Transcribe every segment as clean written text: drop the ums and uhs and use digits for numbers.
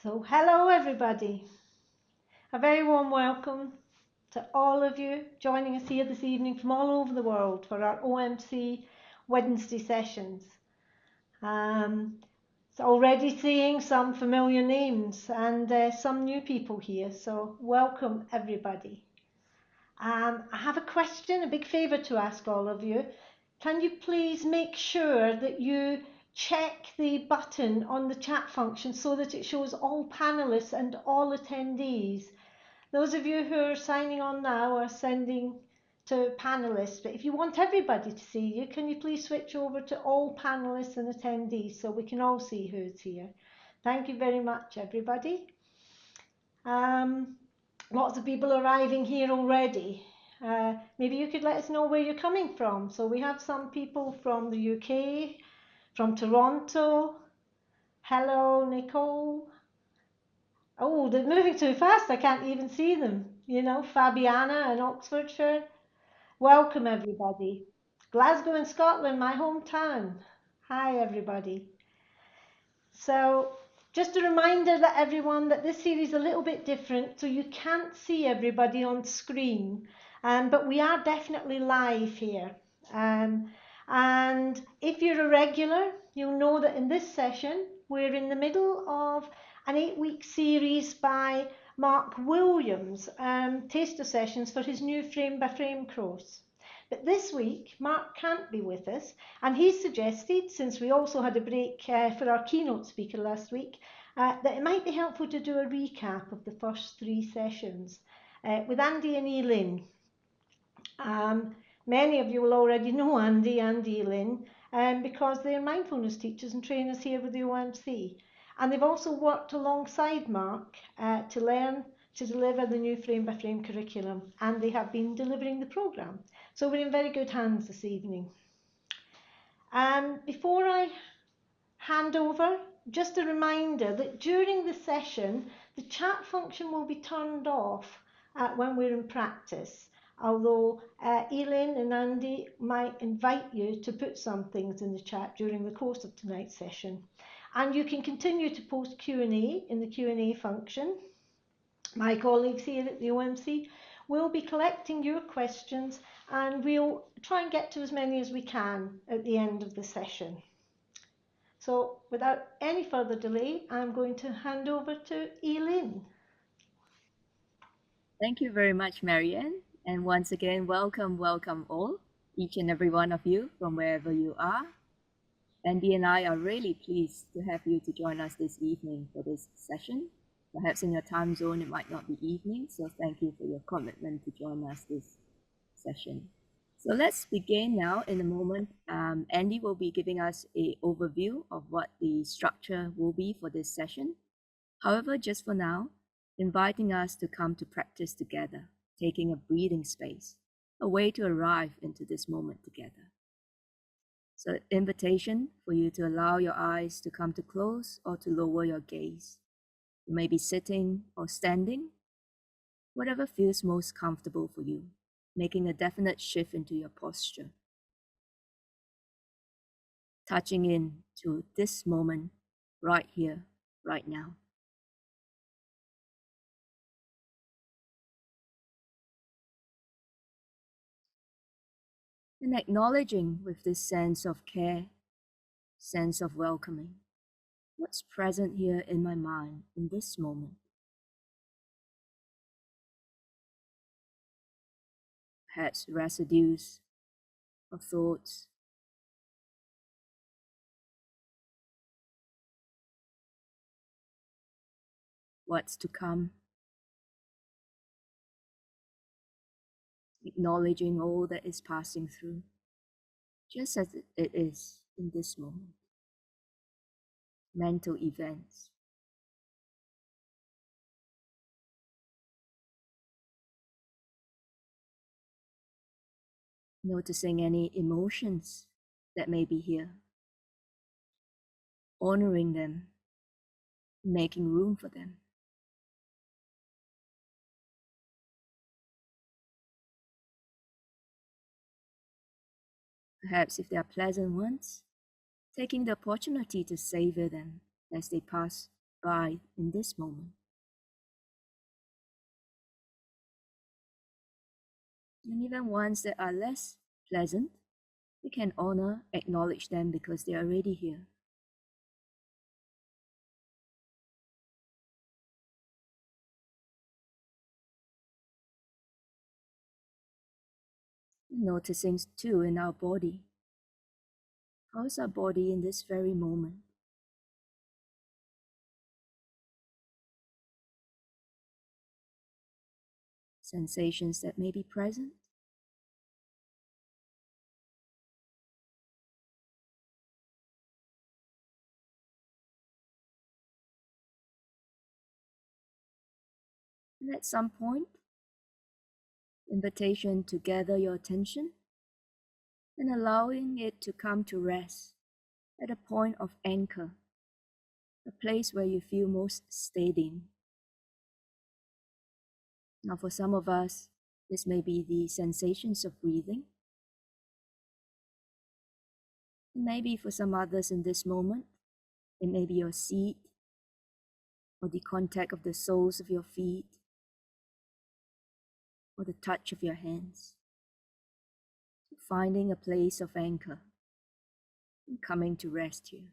So, hello everybody. A very warm welcome to all of you joining us here this evening from all over the world for our OMC Wednesday sessions. So already seeing some familiar names and some new people here, so welcome everybody. I have a question, a big favour to ask all of you. Can you please make sure that you check the button on the chat function so that it shows all panelists and all attendees? Those of you who are signing on now are sending to panelists, but if you want everybody to see you, can you please switch over to all panelists and attendees so we can all see who's here? Thank you very much, everybody. Lots of people arriving here already. Maybe you could let us know where you're coming from. So we have some people from the UK, from Toronto. Hello, Nicole. Oh, they're moving too fast. I can't even see them. You know, Fabiana in Oxfordshire. Welcome, everybody. Glasgow in Scotland, my hometown. Hi, everybody. So, just a reminder that everyone that this series is a little bit different, so you can't see everybody on screen, but we are definitely live here. And if you're a regular, you'll know that in this session, we're in the middle of an 8-week series by Mark Williams, taster sessions for his new frame by frame course. But this week, Mark can't be with us, and he's suggested, since we also had a break for our keynote speaker last week, that it might be helpful to do a recap of the first 3 sessions with Andy and Eileen. Many of you will already know Andy and Eileen because they're mindfulness teachers and trainers here with the OMC. And they've also worked alongside Mark to learn to deliver the new frame by frame curriculum, and they have been delivering the programme. So we're in very good hands this evening. Before I hand over, just a reminder that during the session, the chat function will be turned off when we're in practice. Although Eileen and Andy might invite you to put some things in the chat during the course of tonight's session. And you can continue to post Q&A in the Q&A function. My colleagues here at the OMC will be collecting your questions, and we'll try and get to as many as we can at the end of the session. So without any further delay, I'm going to hand over to Eileen. Thank you very much, Marianne. And once again, welcome all, each and every one of you from wherever you are. Andy and I are really pleased to have you to join us this evening for this session. Perhaps in your time zone, it might not be evening, so thank you for your commitment to join us this session. So let's begin now. In a moment, Andy will be giving us an overview of what the structure will be for this session. However, just for now, inviting us to come to practice together, taking a breathing space, a way to arrive into this moment together. So, invitation for you to allow your eyes to come to close or to lower your gaze. You may be sitting or standing, whatever feels most comfortable for you, making a definite shift into your posture. Touching in to this moment, right here, right now. And acknowledging with this sense of care, sense of welcoming, what's present here in my mind in this moment. Perhaps residues of thoughts, what's to come, acknowledging all that is passing through, just as it is in this moment. Mental events. Noticing any emotions that may be here. Honoring them, making room for them. Perhaps if they are pleasant ones, taking the opportunity to savor them as they pass abide in this moment. And even ones that are less pleasant, we can honor, acknowledge them because they are already here. Noticing too in our body. How is our body in this very moment? Sensations that may be present. And at some point, invitation to gather your attention and allowing it to come to rest at a point of anchor, a place where you feel most steady. Now, for some of us, this may be the sensations of breathing. Maybe for some others in this moment, it may be your seat or the contact of the soles of your feet or the touch of your hands. Finding a place of anchor and coming to rest here.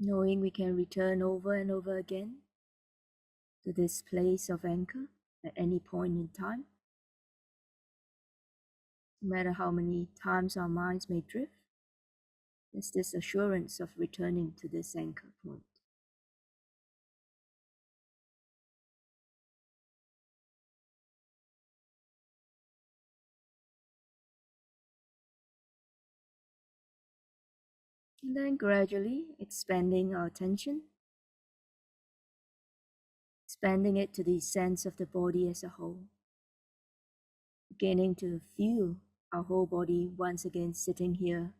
Knowing we can return over and over again to this place of anchor at any point in time. No matter how many times our minds may drift, there's this assurance of returning to this anchor point. And then gradually expanding our attention, expanding it to the sense of the body as a whole, beginning to feel our whole body once again sitting here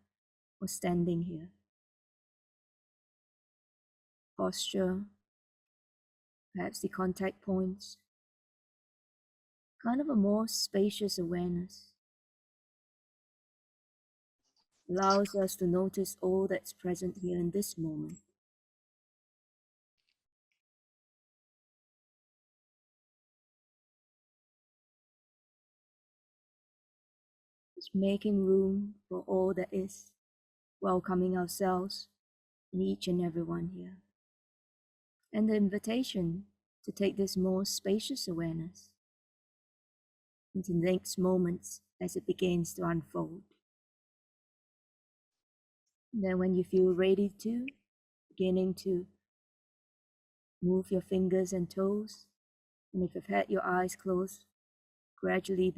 or standing here. Posture, perhaps the contact points, kind of a more spacious awareness. Allows us to notice all that's present here in this moment. Just making room for all that is, welcoming ourselves and each and every one here. And the invitation to take this more spacious awareness into the next moments as it begins to unfold. And then when you feel ready to, beginning to move your fingers and toes, and if you've had your eyes closed, gradually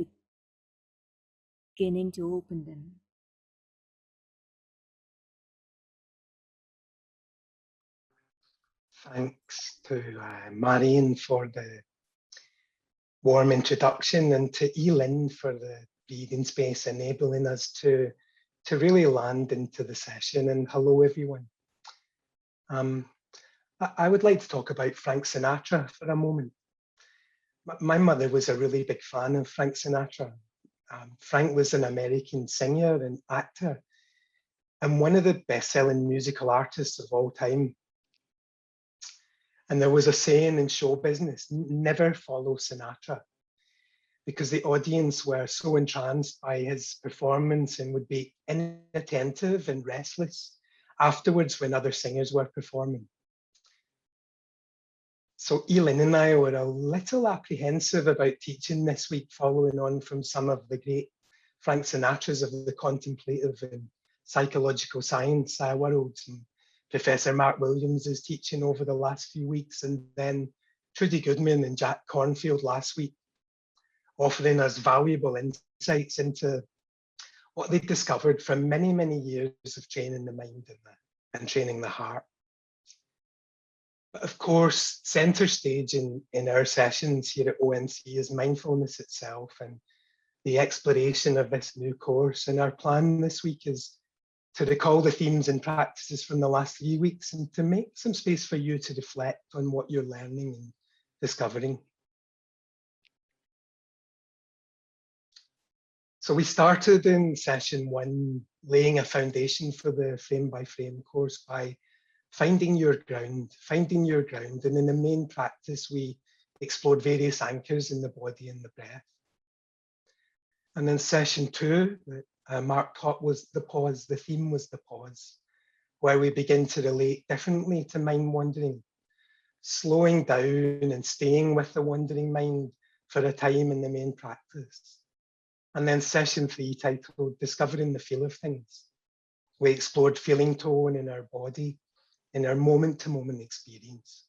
beginning to open them. Thanks to Marion for the warm introduction and to Elin for the breathing space, enabling us to really land into the session. And hello, everyone. I would like to talk about Frank Sinatra for a moment. My mother was a really big fan of Frank Sinatra. Frank was an American singer and actor and one of the best-selling musical artists of all time. And there was a saying in show business, never follow Sinatra, because the audience were so entranced by his performance and would be inattentive and restless afterwards when other singers were performing. So Elin and I were a little apprehensive about teaching this week, following on from some of the great Frank Sinatras of the contemplative and psychological science worlds. And Professor Mark Williams is teaching over the last few weeks, and then Trudy Goodman and Jack Cornfield last week, offering us valuable insights into what they discovered from many, many years of training the mind and training the heart. But of course, centre stage in our sessions here at ONC is mindfulness itself and the exploration of this new course. And our plan this week is to recall the themes and practices from the last 3 weeks and to make some space for you to reflect on what you're learning and discovering. So we started in session 1, laying a foundation for the frame by frame course by finding your ground. And in the main practice, we explored various anchors in the body and the breath. And then session 2, Mark taught was the pause. The theme was the pause, where we begin to relate differently to mind wandering, slowing down and staying with the wandering mind for a time in the main practice. And then session 3, titled Discovering the Feel of Things. We explored feeling tone in our body, in our moment-to-moment experience.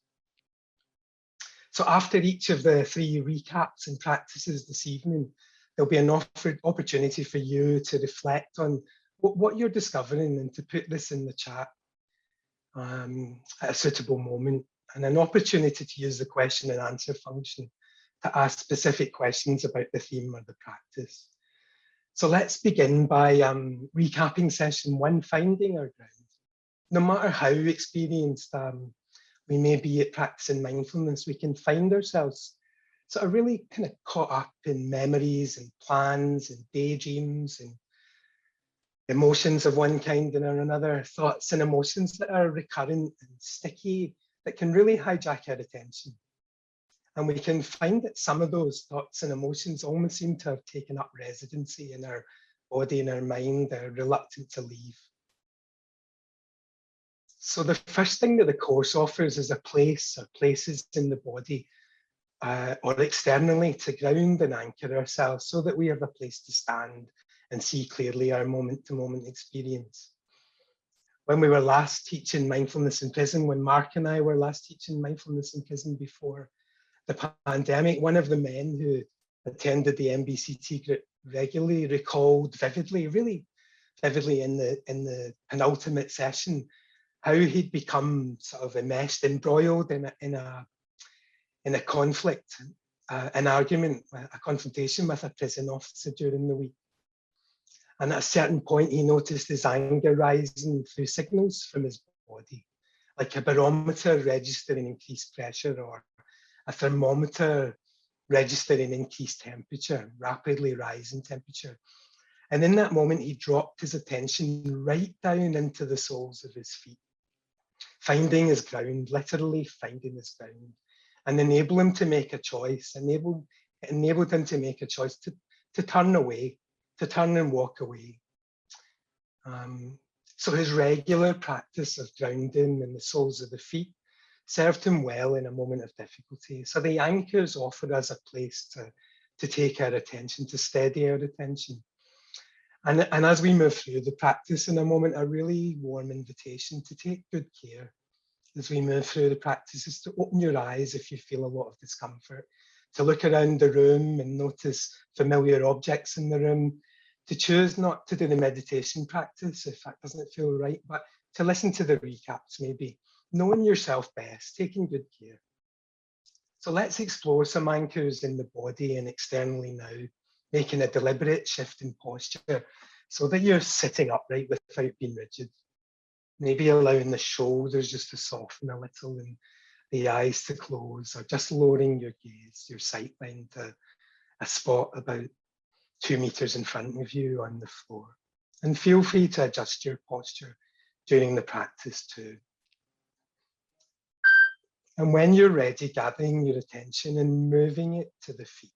So after each of the 3 recaps and practices this evening, there'll be an opportunity for you to reflect on what you're discovering and to put this in the chat at a suitable moment, and an opportunity to use the question and answer function to ask specific questions about the theme or the practice. So let's begin by recapping session 1, finding our ground. No matter how experienced we may be at practicing mindfulness, we can find ourselves sort of really kind of caught up in memories and plans and daydreams and emotions of one kind or another, thoughts and emotions that are recurrent and sticky that can really hijack our attention. And we can find that some of those thoughts and emotions almost seem to have taken up residency in our body and our mind. They're reluctant to leave. So the first thing that the course offers is a place or places in the body or externally to ground and anchor ourselves so that we have a place to stand and see clearly our moment-to-moment experience. When we were last teaching mindfulness in prison, when Mark and I were last teaching mindfulness in prison before the pandemic, one of the men who attended the MBCT group regularly recalled vividly, really vividly in the penultimate session, how he'd become sort of enmeshed, embroiled in a conflict, an argument, a confrontation with a prison officer during the week. And at a certain point, he noticed his anger rising through signals from his body, like a barometer registering increased pressure or a thermometer registering increased temperature, rapidly rising temperature. And in that moment, he dropped his attention right down into the soles of his feet, finding his ground, literally finding his ground, and enable him to make a choice, enabled him to make a choice to turn away, to turn and walk away. So his regular practice of grounding in the soles of the feet served him well in a moment of difficulty. So the anchors offer us a place to take our attention, to steady our attention. And as we move through the practice in a moment, a really warm invitation to take good care as we move through the practices, to open your eyes if you feel a lot of discomfort, to look around the room and notice familiar objects in the room, to choose not to do the meditation practice if that doesn't feel right, but to listen to the recaps maybe, knowing yourself best, taking good care. So let's explore some anchors in the body and externally now, making a deliberate shift in posture so that you're sitting upright without being rigid. Maybe allowing the shoulders just to soften a little and the eyes to close, or just lowering your gaze, your sight line to a spot about 2 meters in front of you on the floor. And feel free to adjust your posture during the practice too. And when you're ready, gathering your attention and moving it to the feet,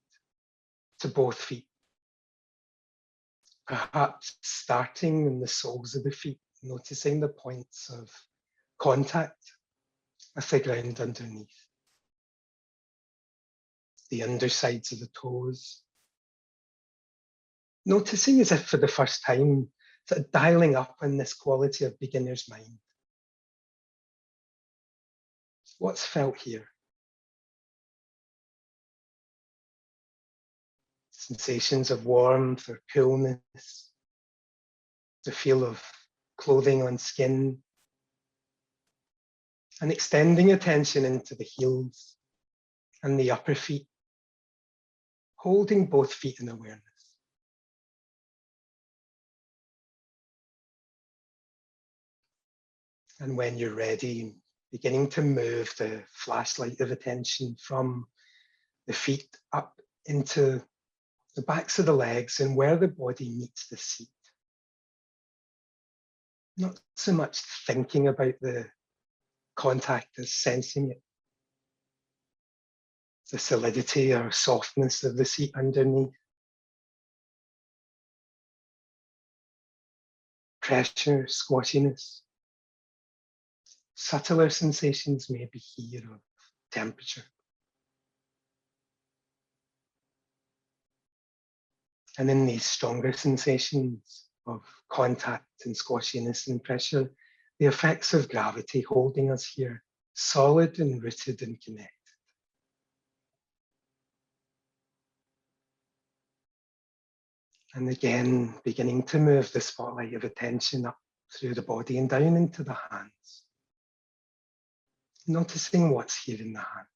to both feet. Perhaps starting in the soles of the feet, noticing the points of contact with the ground underneath. The undersides of the toes. Noticing as if for the first time, sort of dialing up on this quality of beginner's mind. What's felt here? Sensations of warmth or coolness, the feel of clothing on skin, And extending attention into the heels and the upper feet, holding both feet in awareness. And when you're ready, beginning to move the flashlight of attention from the feet up into the backs of the legs and where the body meets the seat. Not so much thinking about the contact as sensing it. The solidity or softness of the seat underneath. Pressure, squashiness. Subtler sensations may be here of temperature. And in these stronger sensations of contact and squashiness and pressure, the effects of gravity holding us here, solid and rooted and connected. And again, beginning to move the spotlight of attention up through the body and down into the hands. Noticing what's here in the hands.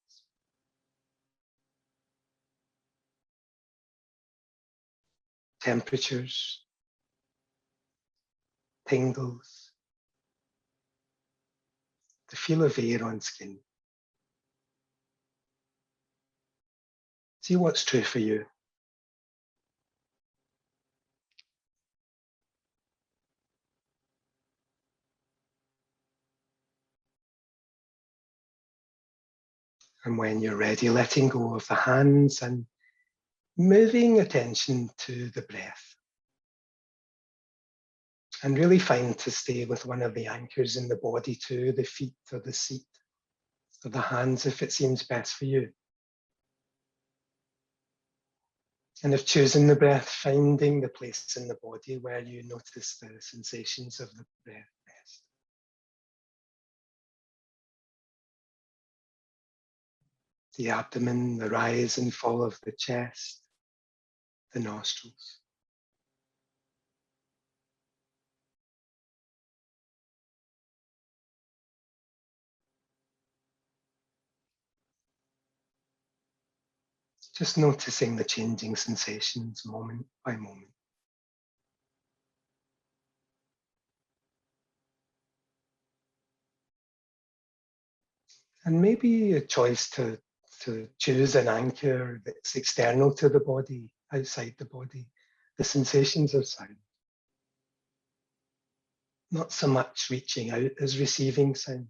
Temperatures, tingles, the feel of air on skin. See what's true for you. And when you're ready, letting go of the hands and moving attention to the breath. And really find to stay with one of the anchors in the body too, the feet or the seat or the hands if it seems best for you. And if choosing the breath, finding the place in the body where you notice the sensations of the breath best. The abdomen, the rise and fall of the chest, the nostrils. Just noticing the changing sensations moment by moment. And maybe a choice to choose an anchor that's external to the body, outside the body, the sensations of sound. Not so much reaching out as receiving sound.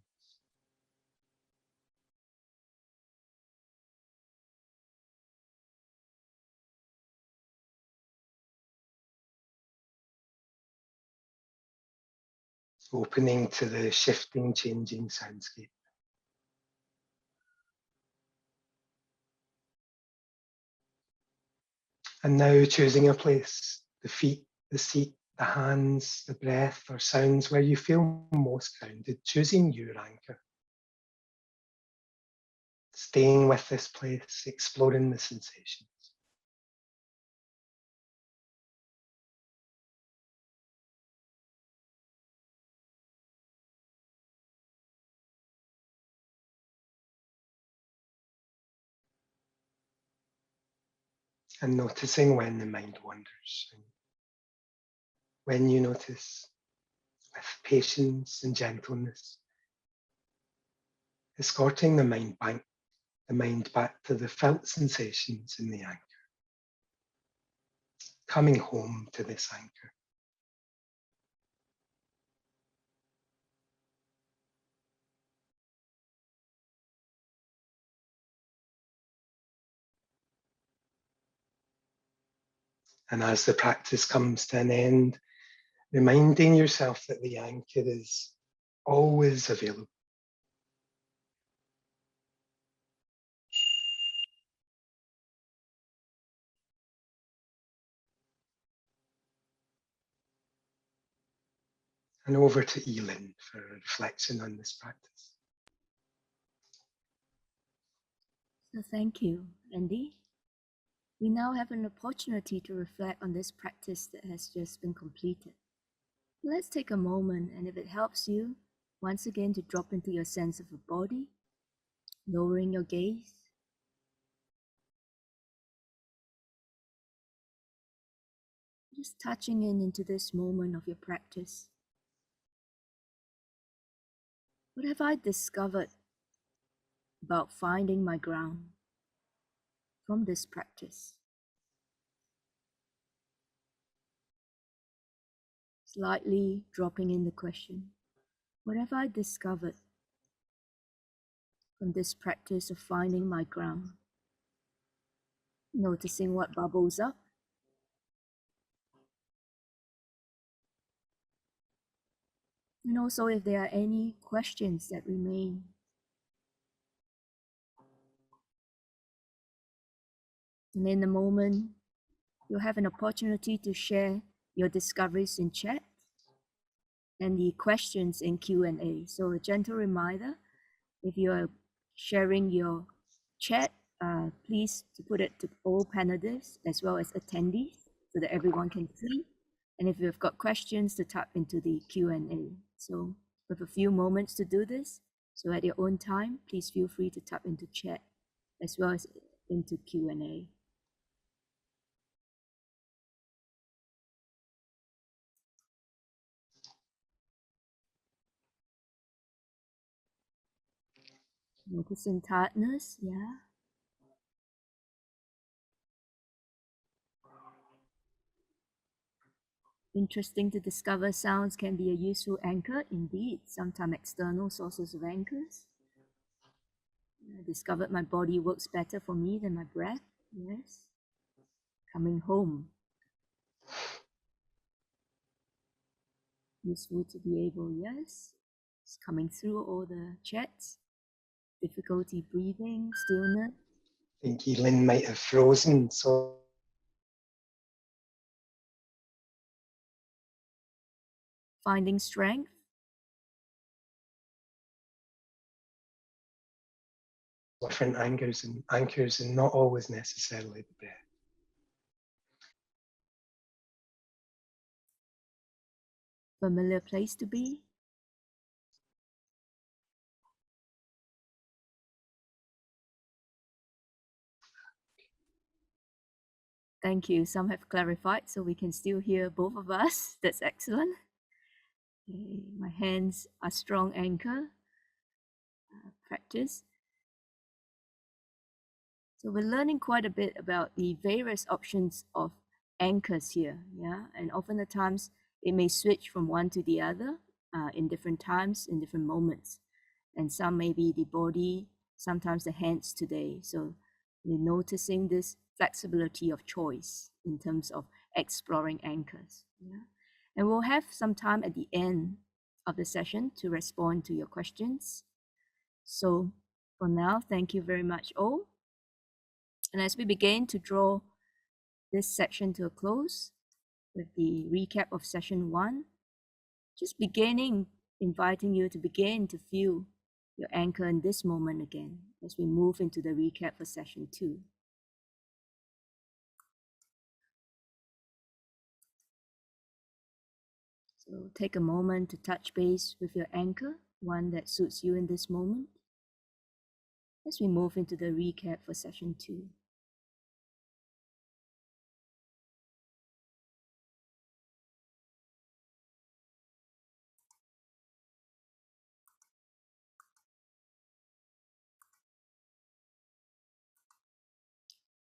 Opening to the shifting, changing soundscape. And now choosing a place, the feet, the seat, the hands, the breath, or sounds where you feel most grounded, choosing your anchor. Staying with this place, exploring the sensations. And noticing when the mind wanders. And when you notice, with patience and gentleness, escorting the mind back to the felt sensations in the anchor. Coming home to this anchor. And as the practice comes to an end, reminding yourself that the anchor is always available. And over to Elin for a reflection on this practice. So thank you, Andy. We now have an opportunity to reflect on this practice that has just been completed. Let's take a moment, and if it helps you, once again to drop into your sense of the body, lowering your gaze. Just touching into this moment of your practice. What have I discovered about finding my ground from this practice? Slightly dropping in the question, what have I discovered from this practice of finding my ground? Noticing what bubbles up. And also if there are any questions that remain. And in a moment, you'll have an opportunity to share your discoveries in chat and the questions in Q&A. So a gentle reminder, if you are sharing your chat, please to put it to all panelists as well as attendees so that everyone can see. And if you've got questions, to tap into the Q&A. So with a few moments to do this, so at your own time, please feel free to tap into chat as well as into Q&A. Noticing tiredness, yeah. Interesting to discover sounds can be a useful anchor, indeed. Sometimes external sources of anchors. I discovered my body works better for me than my breath, yes. Coming home. Useful to be able, yes. It's coming through all the chats. Difficulty breathing, stillness. I think Elin might have frozen, so Finding strength. different anchors and not always necessarily the breath. Familiar place to be. Thank you. Some have clarified, so we can still hear both of us. That's excellent. Okay. My hands are strong anchor. Practice. So we're learning quite a bit about the various options of anchors here, yeah. And often the times it may switch from one to the other in different times, in different moments. And some may be the body, sometimes the hands today. So we're noticing this flexibility of choice in terms of exploring anchors. Yeah? And we'll have some time at the end of the session to respond to your questions. So for now, thank you very much all. And as we begin to draw this section to a close with the recap of session 1, just inviting you to begin to feel your anchor in this moment again as we move into the recap for session 2. So take a moment to touch base with your anchor, one that suits you in this moment, as we move into the recap for session 2.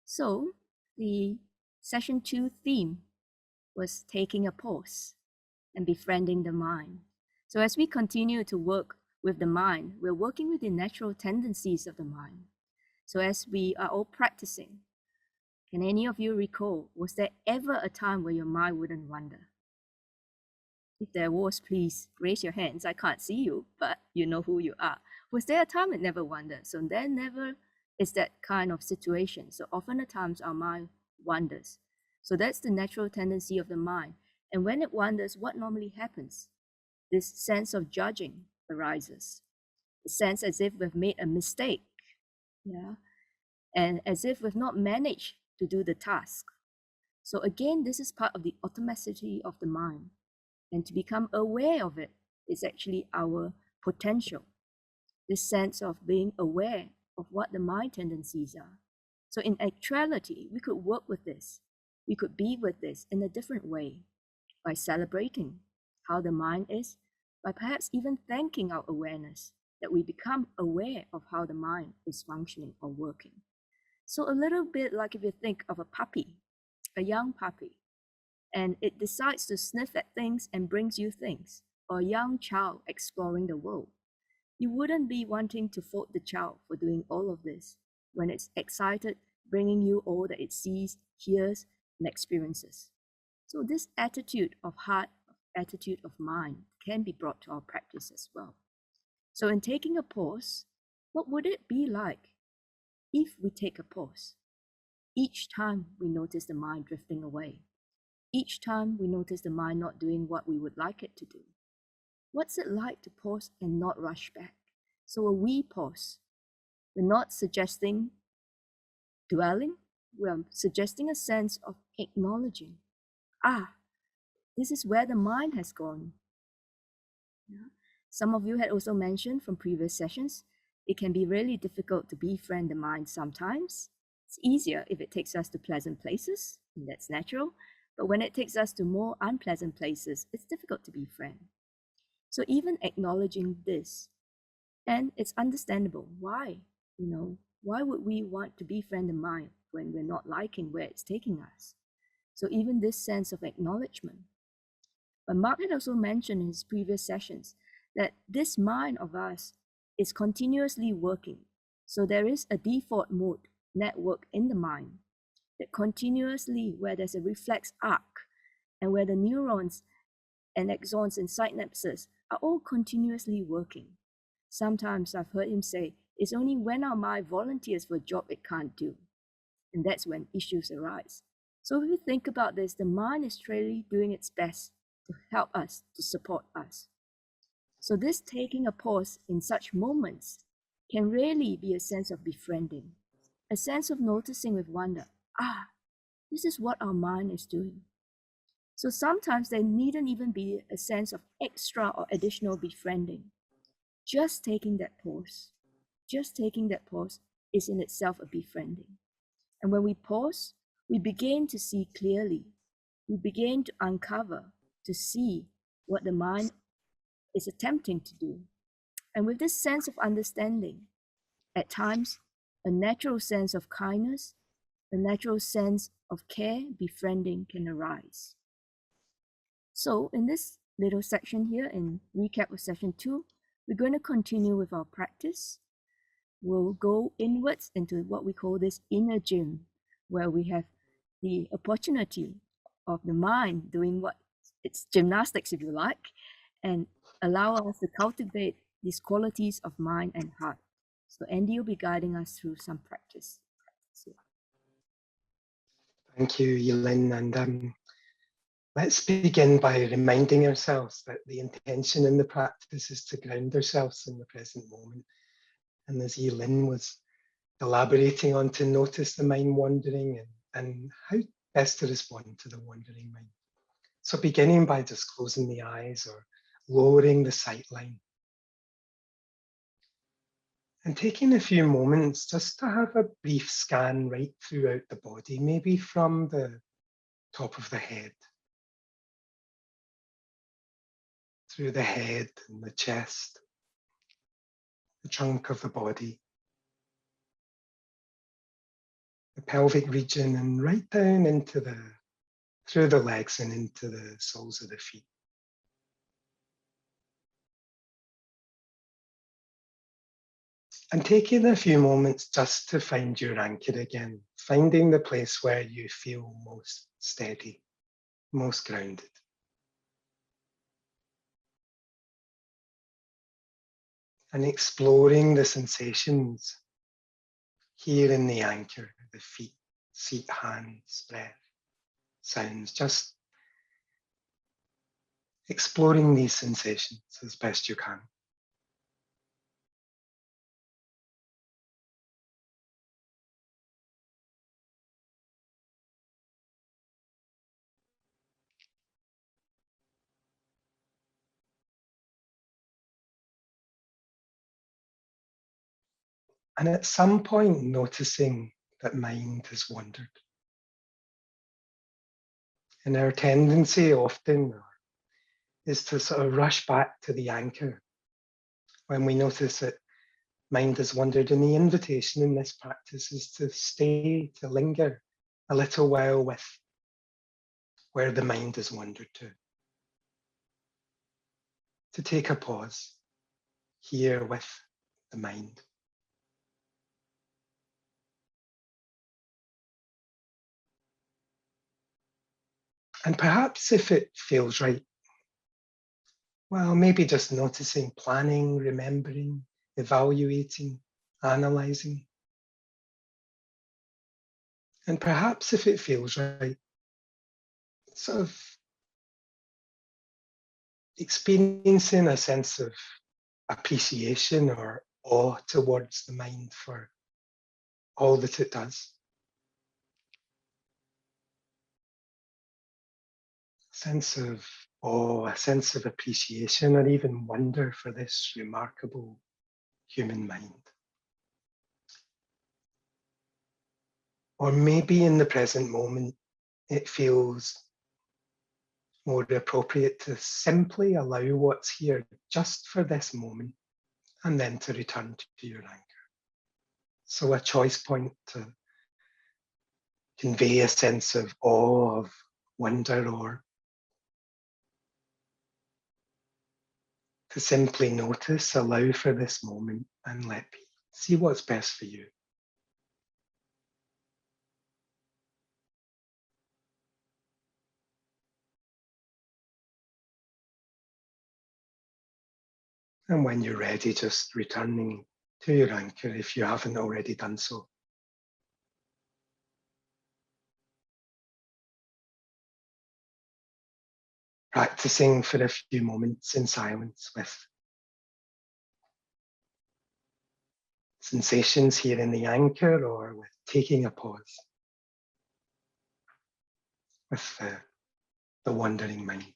So the session 2 theme was taking a pause and befriending the mind. So as we continue to work with the mind, we're working with the natural tendencies of the mind. So as we are all practicing, can any of you recall, was there ever a time where your mind wouldn't wander? If there was, please raise your hands. I can't see you, but you know who you are. Was there a time it never wandered? So there never is that kind of situation. So often the times our mind wanders. So that's the natural tendency of the mind. And when it wanders, what normally happens? This sense of judging arises. The sense as if we've made a mistake, yeah, and as if we've not managed to do the task. So again, this is part of the automaticity of the mind. And to become aware of it is actually our potential, this sense of being aware of what the mind tendencies are. So in actuality, we could work with this. We could be with this in a different way by celebrating how the mind is, by perhaps even thanking our awareness that we become aware of how the mind is functioning or working. So a little bit like if you think of a puppy, a young puppy, and it decides to sniff at things and brings you things, or a young child exploring the world. You wouldn't be wanting to fault the child for doing all of this when it's excited, bringing you all that it sees, hears, and experiences. So this attitude of heart, attitude of mind can be brought to our practice as well. So in taking a pause, what would it be like if we take a pause? Each time we notice the mind drifting away, each time we notice the mind not doing what we would like it to do. What's it like to pause and not rush back? So a we pause. We're not suggesting dwelling, we're suggesting a sense of acknowledging. This is where the mind has gone. Yeah. Some of you had also mentioned from previous sessions, it can be really difficult to befriend the mind sometimes. It's easier if it takes us to pleasant places, and that's natural. But when it takes us to more unpleasant places, it's difficult to befriend. So even acknowledging this, and it's understandable. Why? Why would we want to befriend the mind when we're not liking where it's taking us? So even this sense of acknowledgement. But Mark had also mentioned in his previous sessions that this mind of us is continuously working. So there is a default mode network in the mind that continuously, where there's a reflex arc and where the neurons and axons and synapses are all continuously working. Sometimes I've heard him say, it's only when our mind volunteers for a job it can't do. And that's when issues arise. So if you think about this, the mind is really doing its best to help us, to support us. So this taking a pause in such moments can really be a sense of befriending, a sense of noticing with wonder, this is what our mind is doing. So sometimes there needn't even be a sense of extra or additional befriending. Just taking that pause is in itself a befriending. And when we pause, we begin to see clearly. We begin to uncover, to see what the mind is attempting to do. And with this sense of understanding, at times, a natural sense of kindness, a natural sense of care, befriending can arise. So in this little section here, in recap of session 2, we're going to continue with our practice. We'll go inwards into what we call this inner gym, where we have the opportunity of the mind doing what it's gymnastics, if you like, and allow us to cultivate these qualities of mind and heart. So Andy will be guiding us through some practice. Thank you, Yilin. And let's begin by reminding ourselves that the intention in the practice is to ground ourselves in the present moment. And as Yilin was elaborating on, to notice the mind wandering and how best to respond to the wandering mind. So beginning by just closing the eyes or lowering the sight line. And taking a few moments just to have a brief scan right throughout the body, maybe from the top of the head, through the head and the chest, the trunk of the body, the pelvic region, and right down into through the legs and into the soles of the feet. And taking a few moments just to find your anchor again, finding the place where you feel most steady, most grounded. And exploring the sensations here in the anchor, the feet, seat, hands, breath, sounds, just exploring these sensations as best you can. And at some point, noticing that mind has wandered. And our tendency often is to sort of rush back to the anchor when we notice that mind has wandered. And the invitation in this practice is to stay, to linger a little while with where the mind has wandered to take a pause here with the mind. And perhaps if it feels right, well, maybe just noticing, planning, remembering, evaluating, analyzing. And perhaps if it feels right, sort of experiencing a sense of appreciation or awe towards the mind for all that it does. A sense of awe, a sense of appreciation, or even wonder for this remarkable human mind. Or maybe in the present moment, it feels more appropriate to simply allow what's here just for this moment and then to return to your anchor. So a choice point to convey a sense of awe, of wonder, or to simply notice, allow for this moment and let be. See what's best for you. And when you're ready, just returning to your anchor if you haven't already done so. Practicing for a few moments in silence with sensations here in the anchor or with taking a pause with the wandering mind.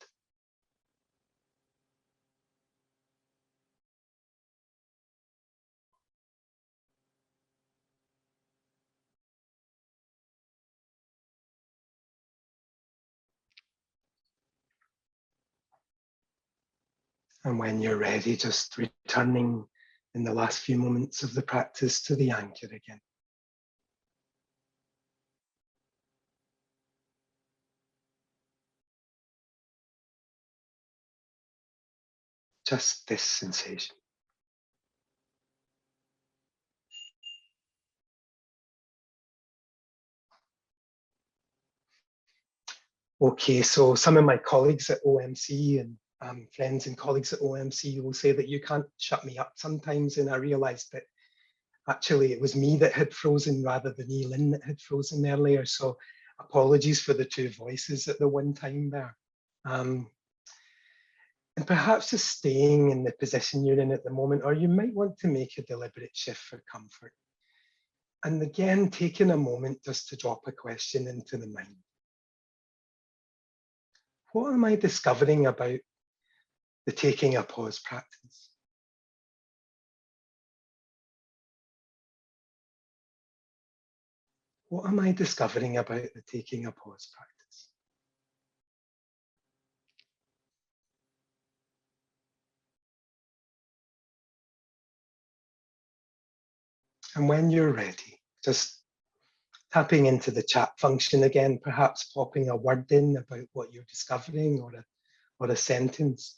And when you're ready, just returning in the last few moments of the practice to the anchor again. Just this sensation. Okay, so some of my colleagues at OMC and friends and colleagues at OMC will say that you can't shut me up sometimes, and I realized that actually it was me that had frozen rather than Elin that had frozen earlier, so apologies for the two voices at the one time there. And perhaps just staying in the position you're in at the moment, or you might want to make a deliberate shift for comfort. And again, taking a moment just to drop a question into the mind. What am I discovering about the taking a pause practice? What am I discovering about the taking a pause practice? And when you're ready, just tapping into the chat function again, perhaps popping a word in about what you're discovering or a sentence.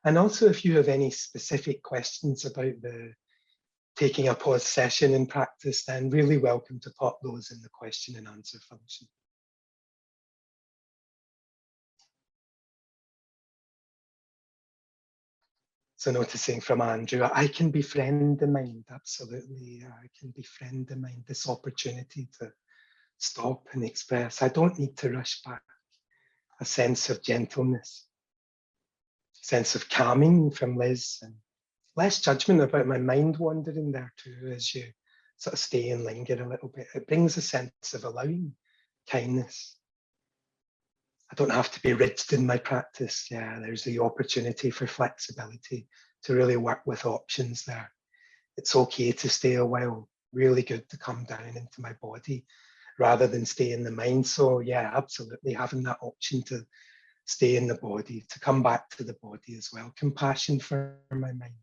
And also if you have any specific questions about the taking a pause session in practice, then really welcome to pop those in the question and answer function. So noticing from Andrew, I can befriend the mind, absolutely. I can befriend the mind, this opportunity to stop and express. I don't need to rush back. A sense of gentleness, a sense of calming from Liz, and less judgment about my mind wandering there too, as you sort of stay and linger a little bit. It brings a sense of allowing, kindness. I don't have to be rigid in my practice. Yeah, there's the opportunity for flexibility to really work with options there. It's okay to stay a while really good to come down into my body rather than stay in the mind. So yeah, absolutely having that option to stay in the body, to come back to the body as well. Compassion for my mind.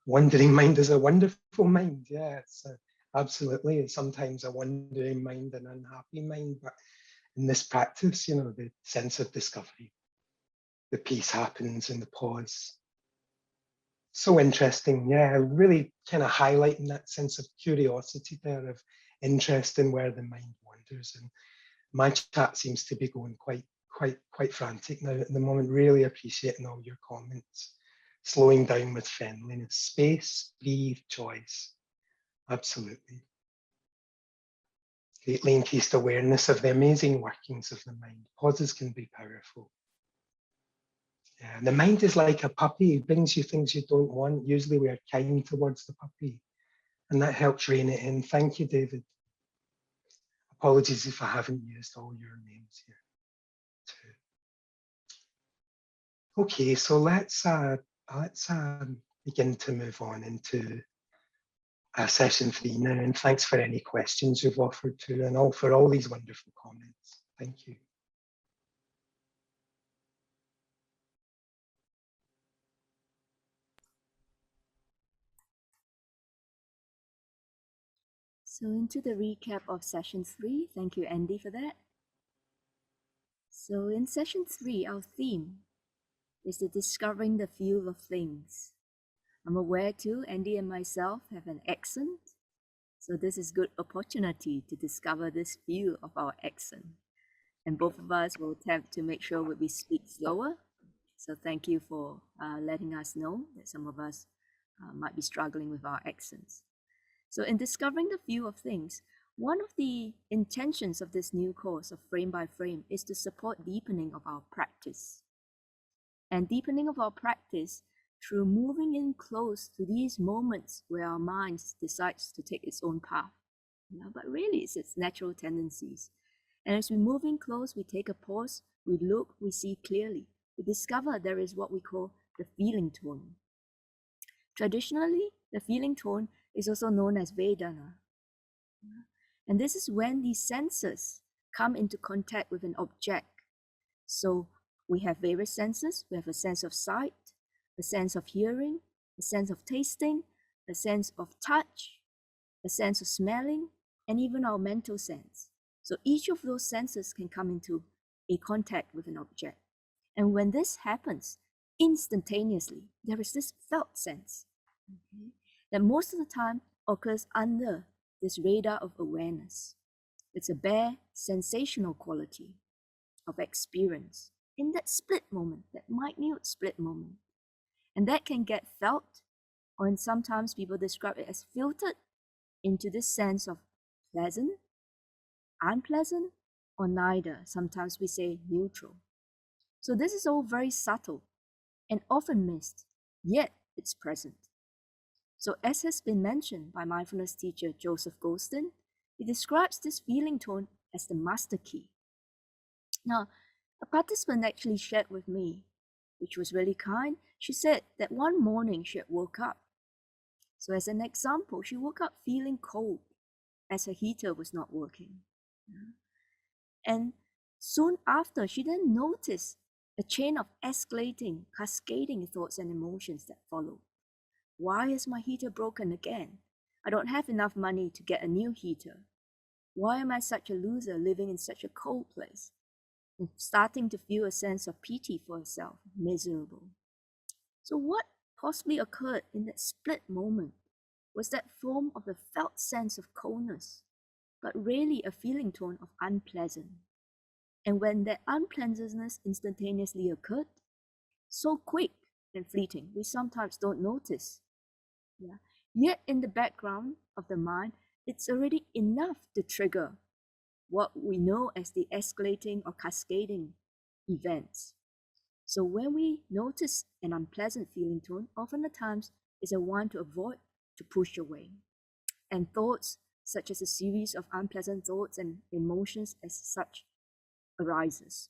Wandering mind is a wonderful mind. Yeah, absolutely. It's sometimes a wandering mind, an unhappy mind, but in this practice, you know, the sense of discovery, the peace happens in the pause. So interesting. Yeah, really kind of highlighting that sense of curiosity there, of interest in where the mind wanders. And my chat seems to be going quite frantic now at the moment. Really appreciating all your comments. Slowing down with friendliness, space, breathe, choice. Absolutely. Greatly increased awareness of the amazing workings of the mind. Pauses can be powerful. Yeah, the mind is like a puppy. It brings you things you don't want. Usually we are kind towards the puppy, and that helps rein it in. Thank you, David. Apologies if I haven't used all your names here too. Okay, so let's begin to move on into session 3 now. And thanks for any questions you've offered too, and all for all these wonderful comments. Thank you. So into the recap of session 3, thank you Andy for that. So in session 3, our theme is the discovering the feel of things. I'm aware too, Andy and myself have an accent, so this is good opportunity to discover this feel of our accent. And both of us will attempt to make sure we speak slower. So thank you for letting us know that some of us might be struggling with our accents. So in discovering the feel of things, one of the intentions of this new course of Frame by Frame is to support deepening of our practice. And deepening of our practice through moving in close to these moments where our mind decides to take its own path. But really it's its natural tendencies. And as we move in close, we take a pause, we look, we see clearly. We discover there is what we call the feeling tone. Traditionally, the feeling tone is also known as Vedana. And this is when these senses come into contact with an object. So we have various senses. We have a sense of sight, a sense of hearing, a sense of tasting, a sense of touch, a sense of smelling, and even our mental sense. So each of those senses can come into a contact with an object. And when this happens, instantaneously, there is this felt sense that most of the time occurs under this radar of awareness. It's a bare sensational quality of experience in that split moment, that minute split moment. And that can get felt, or sometimes people describe it as filtered into this sense of pleasant, unpleasant, or neither. Sometimes we say neutral. So this is all very subtle and often missed, yet it's present. So as has been mentioned by mindfulness teacher Joseph Goldstein, he describes this feeling tone as the master key. Now, a participant actually shared with me, which was really kind. She said that one morning she had woke up. So as an example, she woke up feeling cold as her heater was not working. And soon after, she then noticed a chain of escalating, cascading thoughts and emotions that followed. Why is my heater broken again? I don't have enough money to get a new heater. Why am I such a loser living in such a cold place? And starting to feel a sense of pity for herself, miserable. So what possibly occurred in that split moment was that form of the felt sense of coldness, but really a feeling tone of unpleasant. And when that unpleasantness instantaneously occurred, so quick and fleeting, we sometimes don't notice. Yet in the background of the mind, it's already enough to trigger what we know as the escalating or cascading events. So when we notice an unpleasant feeling tone, often at times is a one to avoid, to push away. And thoughts, such as a series of unpleasant thoughts and emotions as such, arises.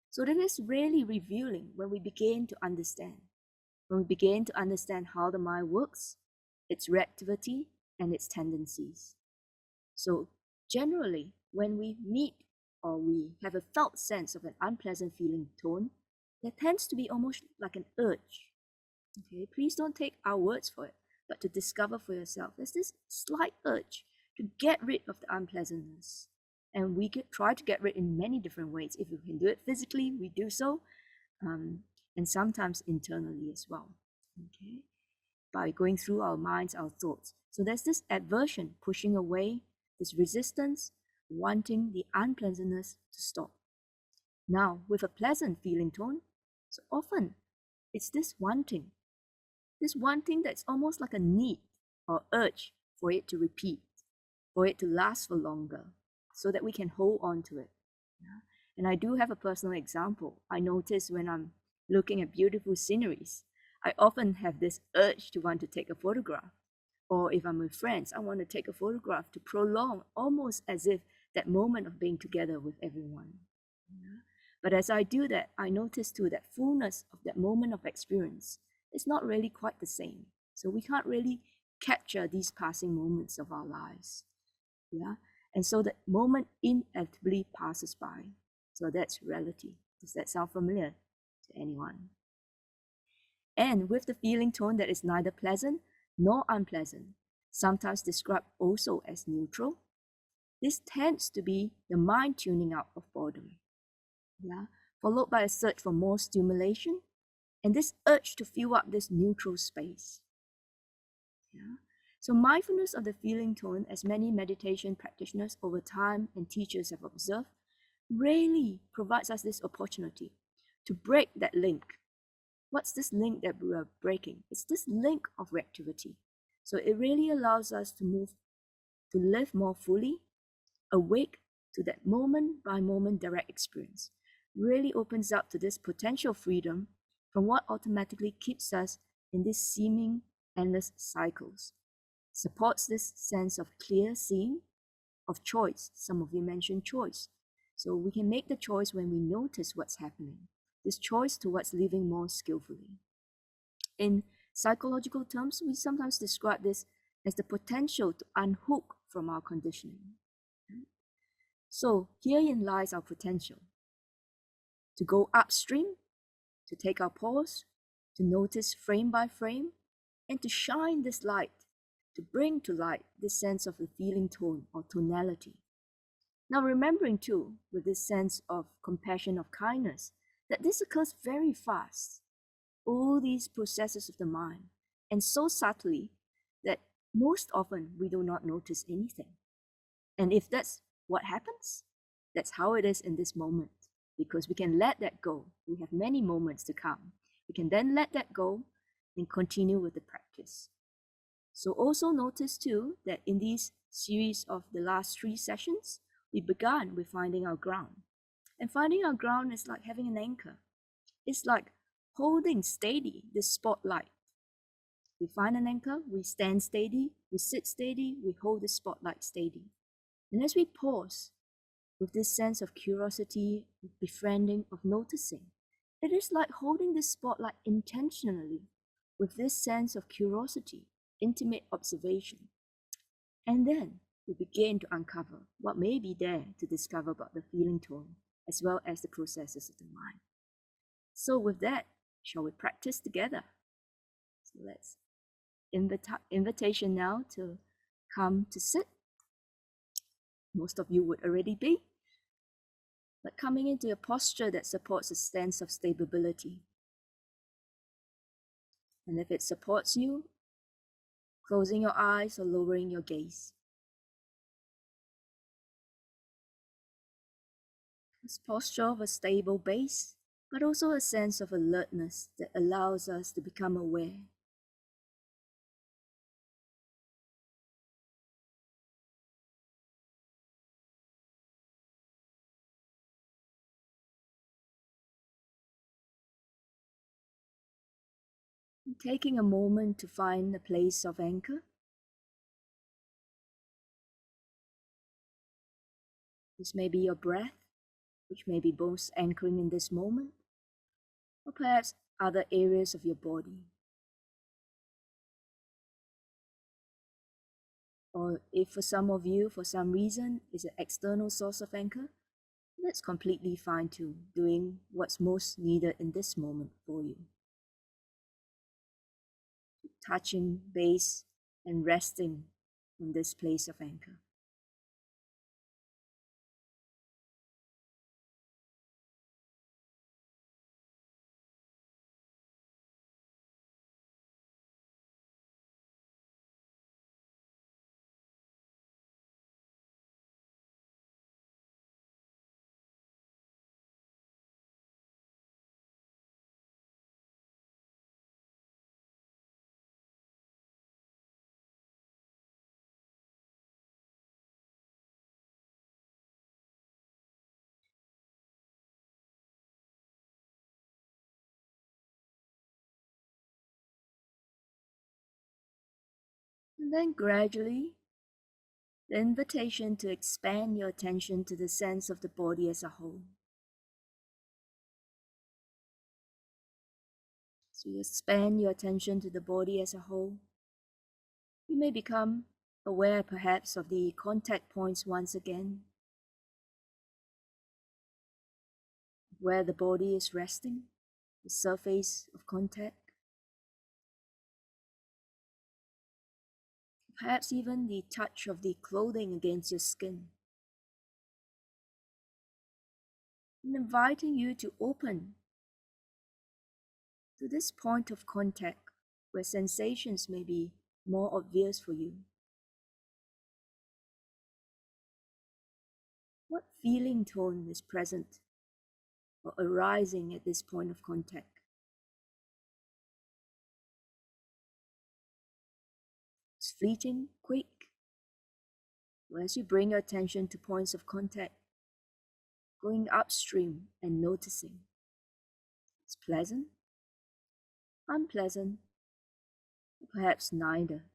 So that is really revealing when we begin to understand. When we begin to understand how the mind works, its reactivity, and its tendencies. So generally, when we meet or we have a felt sense of an unpleasant feeling tone, there tends to be almost like an urge. Okay, please don't take our words for it, but to discover for yourself. There's this slight urge to get rid of the unpleasantness. And we could try to get rid in many different ways. If we can do it physically, we do so, and sometimes internally as well. Okay, by going through our minds, our thoughts. So there's this aversion pushing away, this resistance, wanting the unpleasantness to stop. Now, with a pleasant feeling tone, so often it's this wanting that's almost like a need or urge for it to repeat, for it to last for longer, so that we can hold on to it. Yeah? And I do have a personal example. I notice when I'm looking at beautiful sceneries, I often have this urge to want to take a photograph. Or if I'm with friends, I want to take a photograph to prolong, almost as if that moment of being together with everyone. Yeah? But as I do that, I notice too that fullness of that moment of experience is not really quite the same. So we can't really capture these passing moments of our lives. Yeah. And so that moment inevitably passes by. So that's reality. Does that sound familiar to anyone? And with the feeling tone that is neither pleasant nor unpleasant, sometimes described also as neutral, this tends to be the mind tuning out of boredom. Yeah, followed by a search for more stimulation and this urge to fill up this neutral space. Yeah. So mindfulness of the feeling tone, as many meditation practitioners over time and teachers have observed, really provides us this opportunity to break that link. What's this link that we are breaking? It's this link of reactivity. So it really allows us to move, to live more fully, awake to that moment by moment direct experience. Really opens up to this potential freedom from what automatically keeps us in these seeming endless cycles. Supports this sense of clear seeing, of choice. Some of you mentioned choice. So we can make the choice when we notice what's happening. This choice towards living more skillfully. In psychological terms, we sometimes describe this as the potential to unhook from our conditioning. So herein lies our potential to go upstream, to take our pause, to notice frame by frame, and to shine this light, to bring to light this sense of the feeling tone or tonality. Now remembering too, with this sense of compassion, of kindness, that this occurs very fast. All these processes of the mind, and so subtly that most often we do not notice anything. And if that's what happens, that's how it is in this moment, because we can let that go. We have many moments to come. We can then let that go and continue with the practice. So also notice too that in these series of the last 3 sessions, we began with finding our ground. And finding our ground is like having an anchor. It's like holding steady the spotlight. We find an anchor, we stand steady, we sit steady, we hold the spotlight steady. And as we pause with this sense of curiosity, of befriending, of noticing, it is like holding the spotlight intentionally with this sense of curiosity, intimate observation. And then we begin to uncover what may be there to discover about the feeling tone, as well as the processes of the mind. So with that, shall we practice together? So let's invitation now to come to sit. Most of you would already be, but coming into a posture that supports a sense of stability. And if it supports you, closing your eyes or lowering your gaze. This posture of a stable base, but also a sense of alertness that allows us to become aware. And taking a moment to find a place of anchor. This may be your breath, which may be both anchoring in this moment, or perhaps other areas of your body. Or if for some of you, for some reason, it's an external source of anchor, that's completely fine too, doing what's most needed in this moment for you. Touching base and resting on this place of anchor. And then gradually, the invitation to expand your attention to the sense of the body as a whole. So you expand your attention to the body as a whole. You may become aware perhaps of the contact points once again, where the body is resting, the surface of contact. Perhaps even the touch of the clothing against your skin. And inviting you to open to this point of contact where sensations may be more obvious for you. What feeling tone is present or arising at this point of contact? It's fleeting, quick, or as you bring your attention to points of contact, going upstream and noticing. It's pleasant, unpleasant, or perhaps neither.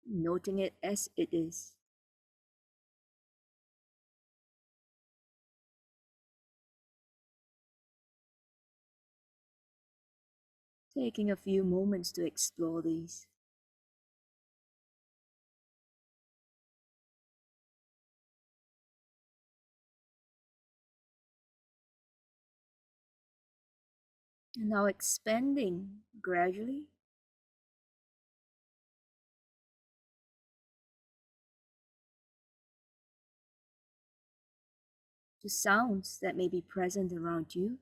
Noting it as it is. Taking a few moments to explore these. And now expanding gradually to sounds that may be present around you,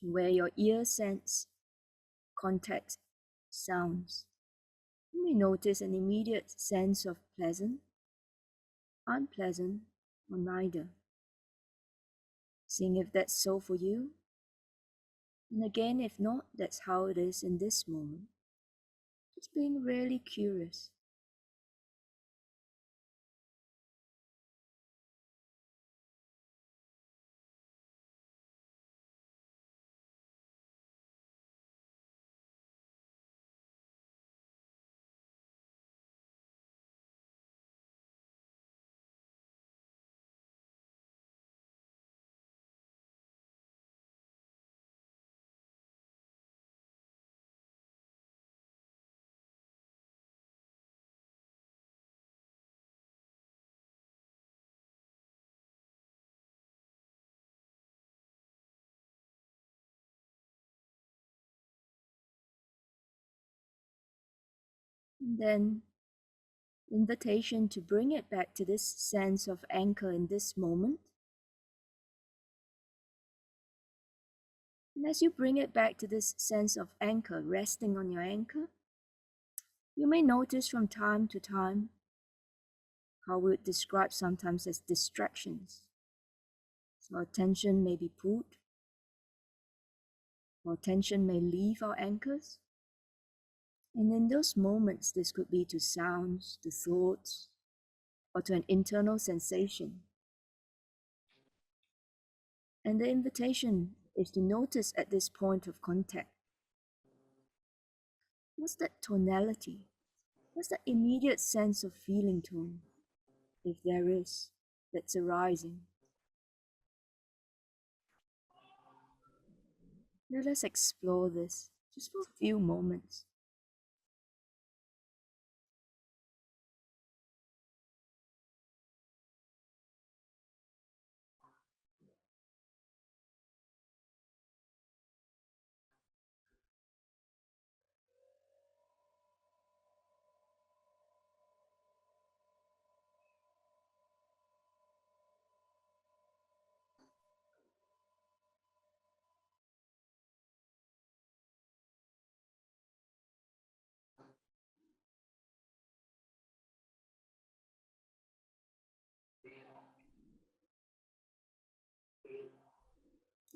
where your ear sense contact sounds. You may notice an immediate sense of pleasant, unpleasant, or neither. Seeing if that's so for you. And again, if not, that's how it is in this moment. Just being really curious. And then, invitation to bring it back to this sense of anchor in this moment. And as you bring it back to this sense of anchor, resting on your anchor, you may notice from time to time how we would describe sometimes as distractions. So attention may be pulled, or attention may leave our anchors. And in those moments, this could be to sounds, to thoughts, or to an internal sensation. And the invitation is to notice at this point of contact, what's that tonality? What's that immediate sense of feeling tone, if there is, that's arising? Let us explore this just for a few moments.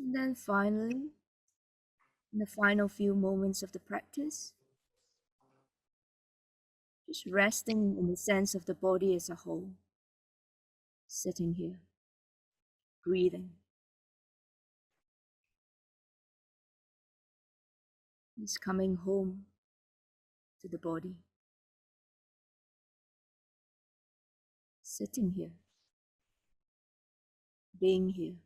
And then finally, in the final few moments of the practice, just resting in the sense of the body as a whole, sitting here, breathing, just coming home to the body, sitting here, being here.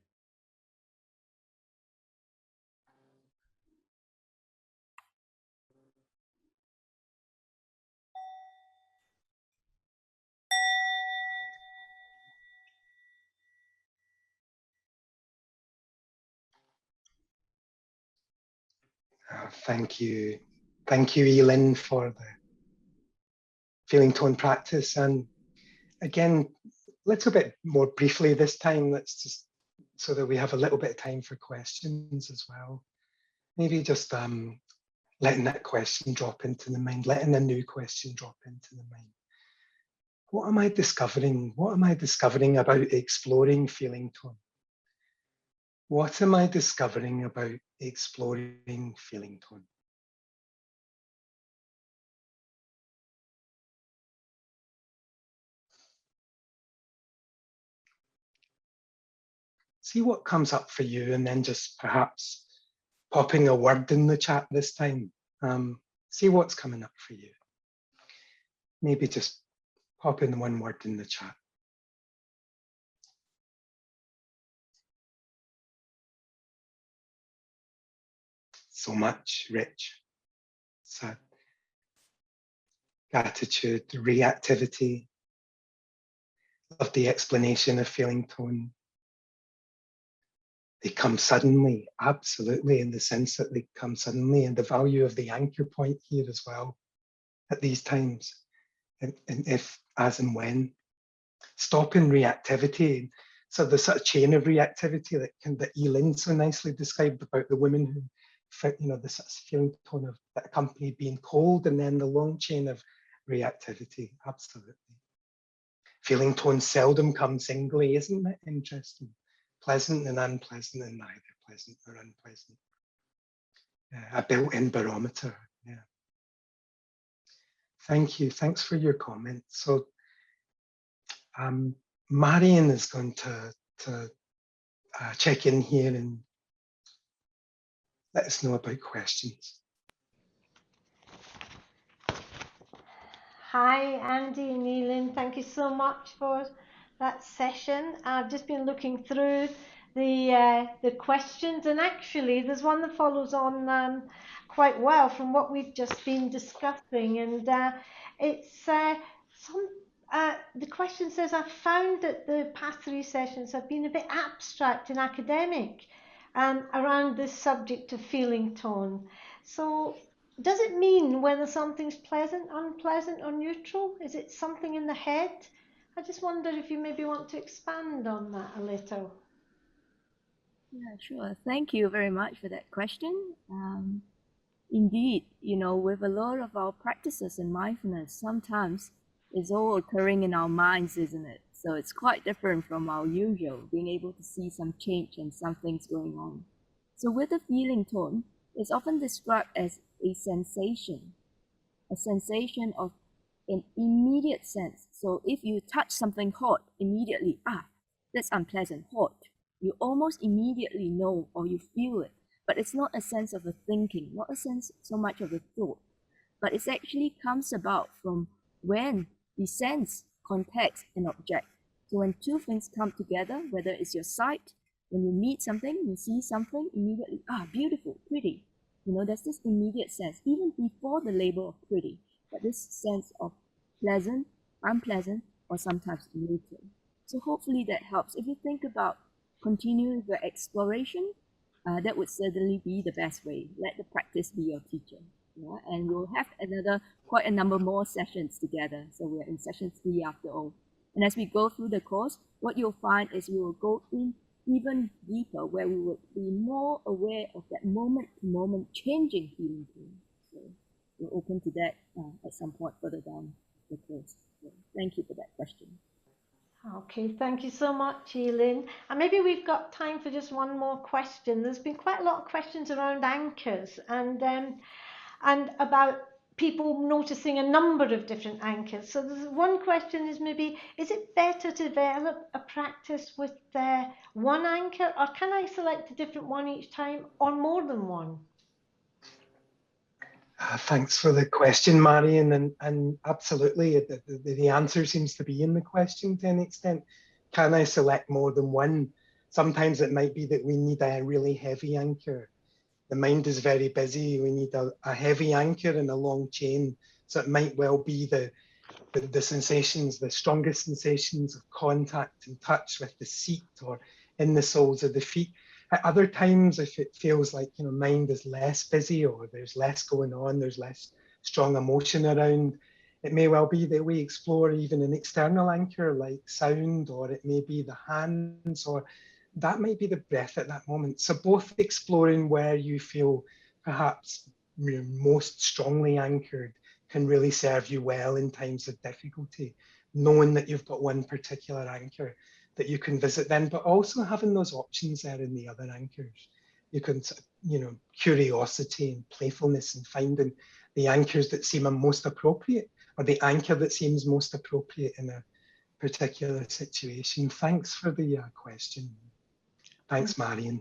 Thank you. Thank you, Elin, for the feeling tone practice. And again, a little bit more briefly this time, let's just, so that we have a little bit of time for questions as well. Maybe just letting that question drop into the mind, letting a new question drop into the mind. What am I discovering? What am I discovering about exploring feeling tone? What am I discovering about exploring feeling tone? See what comes up for you, and then just perhaps popping a word in the chat this time. See what's coming up for you. Maybe just pop in one word in the chat. So much, rich, sad, gratitude, reactivity, of the explanation of feeling tone. They come suddenly, absolutely, in the sense that they come suddenly, and the value of the anchor point here as well at these times, and if, as and when. Stopping reactivity. So the sort of chain of reactivity that Elin so nicely described about the women who, the sort of feeling tone of that accompanied being cold, and then the long chain of reactivity, absolutely. Feeling tone seldom comes singly, isn't it interesting? Pleasant and unpleasant, and neither pleasant or unpleasant. A built-in barometer, yeah. Thank you, thanks for your comment. So Marion is going to check in here and let us know about questions. Hi, Andy and Elin. Thank you so much for that session. I've just been looking through the questions, and actually there's one that follows on quite well from what we've just been discussing, and it's the question says, I've found that the past 3 sessions have been a bit abstract and academic around this subject of feeling tone. So does it mean whether something's pleasant, unpleasant, or neutral? Is it something in the head? I just wonder if you maybe want to expand on that a little. Yeah, sure. Thank you very much for that question. Indeed, with a lot of our practices in mindfulness, sometimes it's all occurring in our minds, isn't it? So it's quite different from our usual, being able to see some change and some things going on. So with the feeling tone, it's often described as a sensation of an immediate sense. So if you touch something hot, immediately, that's unpleasant, hot. You almost immediately know or you feel it, but it's not a sense of a thinking, not a sense so much of a thought, but it actually comes about from when the sense contacts an object. So when two things come together, whether it's your sight, when you meet something, you see something, immediately, beautiful, pretty. there's this immediate sense, even before the label of pretty, but this sense of pleasant, unpleasant, or sometimes neutral. So hopefully that helps. If you think about continuing the exploration, that would certainly be the best way. Let the practice be your teacher. Yeah? And we'll have quite a number more sessions together. So we're in session 3 after all. And as we go through the course, what you'll find is we will go in even deeper, where we will be more aware of that moment-to-moment changing feeling. So we're open to that at some point further down the course. So thank you for that question. Okay, thank you so much, Eileen. And maybe we've got time for just one more question. There's been quite a lot of questions around anchors and about people noticing a number of different anchors. So there's one question is maybe, is it better to develop a practice with one anchor, or can I select a different one each time, or more than one? Thanks for the question, Marion, and absolutely, the answer seems to be in the question to an extent. Can I select more than one? Sometimes it might be that we need a really heavy anchor. The mind is very busy. We need a heavy anchor and a long chain. So it might well be the sensations, the strongest sensations of contact and touch with the seat or in the soles of the feet. At other times, if it feels like mind is less busy or there's less going on, there's less strong emotion around, it may well be that we explore even an external anchor like sound, or it may be the hands, or that might be the breath at that moment. So both exploring where you feel perhaps most strongly anchored can really serve you well in times of difficulty, knowing that you've got one particular anchor that you can visit then, but also having those options there in the other anchors. You can, curiosity and playfulness and finding the anchors that seem most appropriate, or the anchor that seems most appropriate in a particular situation. Thanks for the question. Thanks, Marion.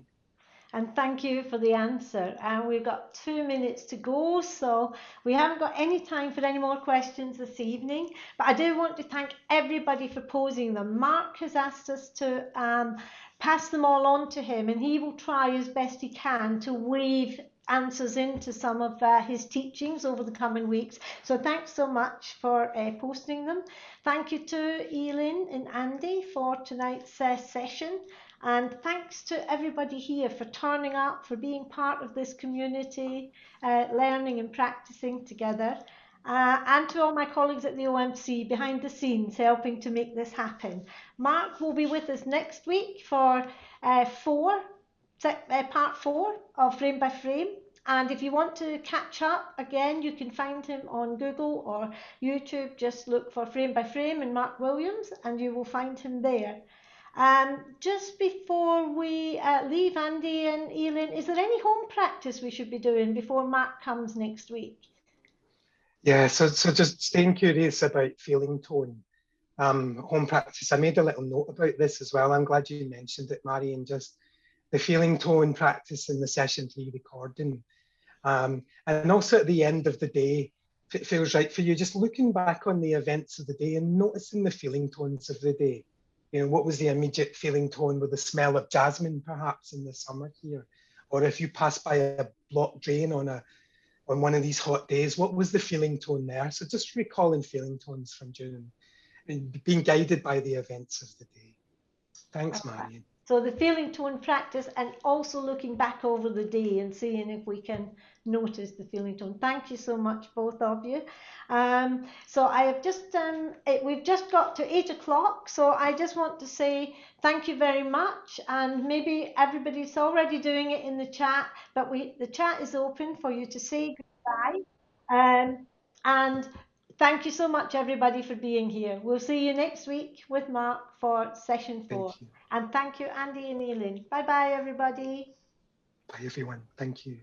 And thank you for the answer. And we've got 2 minutes to go, so we haven't got any time for any more questions this evening. But I do want to thank everybody for posing them. Mark has asked us to pass them all on to him, and he will try as best he can to weave answers into some of his teachings over the coming weeks. So thanks so much for posting them. Thank you to Eileen and Andy for tonight's session. And thanks to everybody here for turning up, for being part of this community, learning and practicing together. And to all my colleagues at the OMC behind the scenes helping to make this happen. Mark will be with us next week for part 4 of Frame by Frame. And if you want to catch up again, you can find him on Google or YouTube. Just look for Frame by Frame and Mark Williams and you will find him there. Just before we leave, Andy and Eileen, is there any home practice we should be doing before Mark comes next week? Yeah, so just staying curious about feeling tone. Home practice, I made a little note about this as well. I'm glad you mentioned it, Marion, just the feeling tone practice in the session 3 recording. And also at the end of the day, if it feels right for you, just looking back on the events of the day and noticing the feeling tones of the day. What was the immediate feeling tone with the smell of jasmine, perhaps in the summer here? Or if you pass by a blocked drain on one of these hot days, what was the feeling tone there? So just recalling feeling tones from June and being guided by the events of the day. Thanks, Marion. So the feeling tone practice and also looking back over the day and seeing if we can notice the feeling tone. Thank you so much, both of you. So I have just we've just got to 8 o'clock. So I just want to say thank you very much. And maybe everybody's already doing it in the chat, but the chat is open for you to say goodbye. And thank you so much, everybody, for being here. We'll see you next week with Mark for session 4. And thank you, Andy and Eileen. Bye-bye, everybody. Bye, everyone. Thank you.